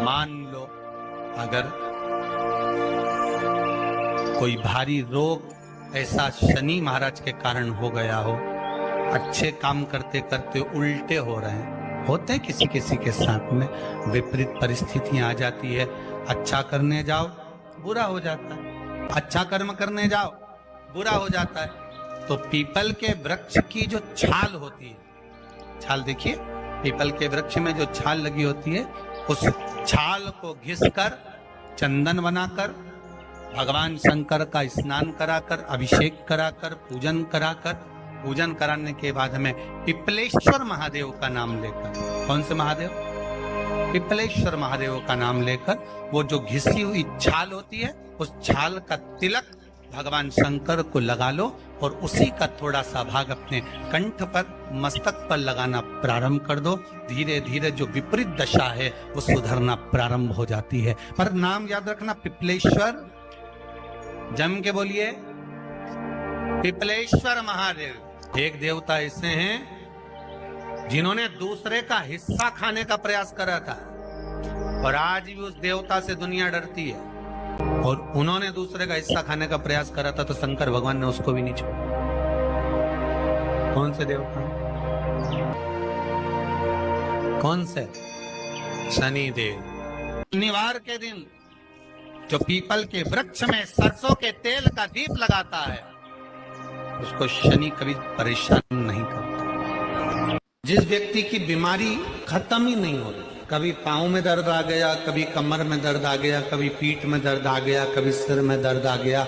मान लो अगर कोई भारी रोग ऐसा शनि महाराज के कारण हो गया हो, अच्छे काम करते करते उल्टे हो रहे हैं, होते हैं किसी किसी के साथ में, विपरीत परिस्थितियां आ जाती है। अच्छा करने जाओ बुरा हो जाता है, अच्छा कर्म करने जाओ बुरा हो जाता है। तो पीपल के वृक्ष की जो छाल होती है, छाल देखिए, पीपल के वृक्ष में जो छाल लगी होती है, उस छाल को घिसकर चंदन बनाकर भगवान शंकर का स्नान कराकर, अभिषेक कराकर, पूजन कराकर, पूजन कराने के बाद हमें पिपलेश्वर महादेव का नाम लेकर, कौन से महादेव? पिपलेश्वर महादेव का नाम लेकर वो जो घिसी हुई छाल होती है, उस छाल का तिलक भगवान शंकर को लगा लो और उसी का थोड़ा सा भाग अपने कंठ पर, मस्तक पर लगाना प्रारंभ कर दो। धीरे धीरे जो विपरीत दशा है वो सुधरना प्रारंभ हो जाती है। पर नाम याद रखना, पिपलेश्वर, जम के बोलिए, पिपलेश्वर महादेव। एक देवता ऐसे हैं जिन्होंने दूसरे का हिस्सा खाने का प्रयास करा था और आज भी उस देवता से दुनिया डरती है, और उन्होंने दूसरे का हिस्सा खाने का प्रयास करा था तो शंकर भगवान ने उसको भी नहीं छोड़ा। कौन से देवता? कौन से? शनि देव। शनिवार के दिन जो पीपल के वृक्ष में सरसों के तेल का दीप लगाता है, उसको शनि कभी परेशान नहीं करता। जिस व्यक्ति की बीमारी खत्म ही नहीं हो रही, कभी पाँव में दर्द आ गया, कभी कमर में दर्द आ गया, कभी पीठ में दर्द आ गया, कभी सिर में दर्द आ गया,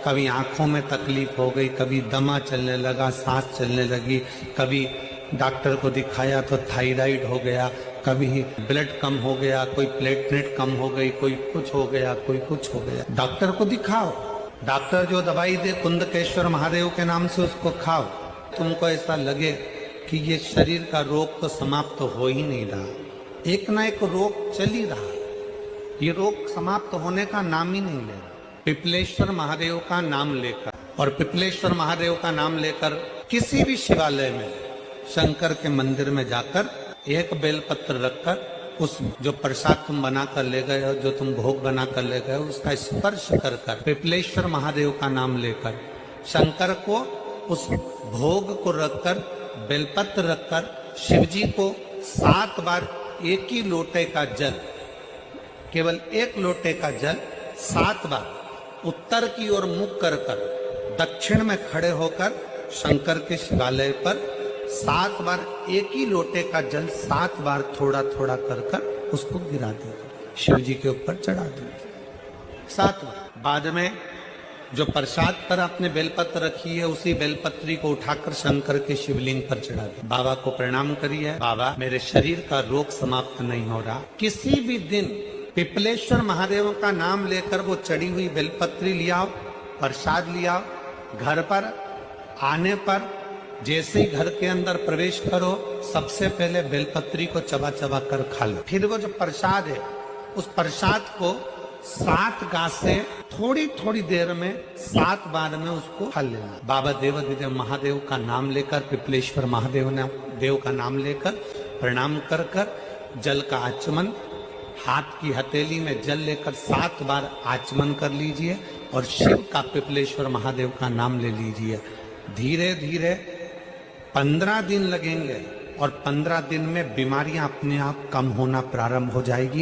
कभी आंखों में तकलीफ हो गई, कभी दमा चलने लगा, सांस चलने लगी, कभी डॉक्टर को दिखाया तो थायराइड हो गया, कभी ब्लड कम हो गया, कोई प्लेटलेट कम हो गई, कोई कुछ हो गया, कोई कुछ हो गया, डॉक्टर को दिखाओ। डॉक्टर जो दवाई दे कुंदकेश्वर महादेव के नाम से उसको खाओ। तुमको ऐसा लगे कि ये शरीर का रोग तो समाप्त हो ही नहीं रहा, एक ना एक रोग चल ही रहा, ये रोग समाप्त होने का नाम ही नहीं ले रहा। पिपलेश्वर महादेव का नाम लेकर, और पिपलेश्वर महादेव का नाम लेकर किसी भी शिवालय में, शंकर के मंदिर में जाकर एक बेलपत्र रखकर उस जो प्रसाद तुम बना कर ले गए हो, जो तुम भोग बना कर ले गए हो, उसका स्पर्श कर कर पिपलेश्वर महादेव का नाम लेकर शंकर को उस भोग को रखकर, बेलपत्र रखकर शिव जी को 7 बार एक ही लोटे का जल, केवल एक लोटे का जल 7 बार उत्तर की ओर मुख कर कर दक्षिण में खड़े होकर शंकर के शिवालय पर 7 बार एक ही लोटे का जल 7 बार थोड़ा थोड़ा कर कर उसको गिरा दीजिए, शिव जी के ऊपर चढ़ा दीजिए 7 बार। बाद में जो प्रसाद पर आपने बेलपत्र रखी है, उसी बेलपत्री को उठाकर शंकर के शिवलिंग पर चढ़ा दे। बाबा को प्रणाम करिए, बाबा मेरे शरीर का रोग समाप्त नहीं हो रहा। किसी भी दिन पिपलेश्वर महादेव का नाम लेकर वो चढ़ी हुई बेलपत्री लियाओ, प्रसाद लियाओ, घर पर आने पर जैसे ही घर के अंदर प्रवेश करो, सबसे पहले बेलपत्री को चबा चबा कर खा लो। फिर वो जो प्रसाद है, उस प्रसाद को 7 गांठ से थोड़ी थोड़ी देर में 7 बार में उसको खा लेना। बाबा देवाधिदेव महादेव का नाम लेकर, पिपलेश्वर महादेव देव का नाम लेकर प्रणाम कर कर जल का आचमन, हाथ की हथेली में जल लेकर 7 बार आचमन कर लीजिए और शिव का, पिपलेश्वर महादेव का नाम ले लीजिए। धीरे धीरे 15 दिन लगेंगे और 15 दिन में बीमारियां अपने आप कम होना प्रारंभ हो जाएगी।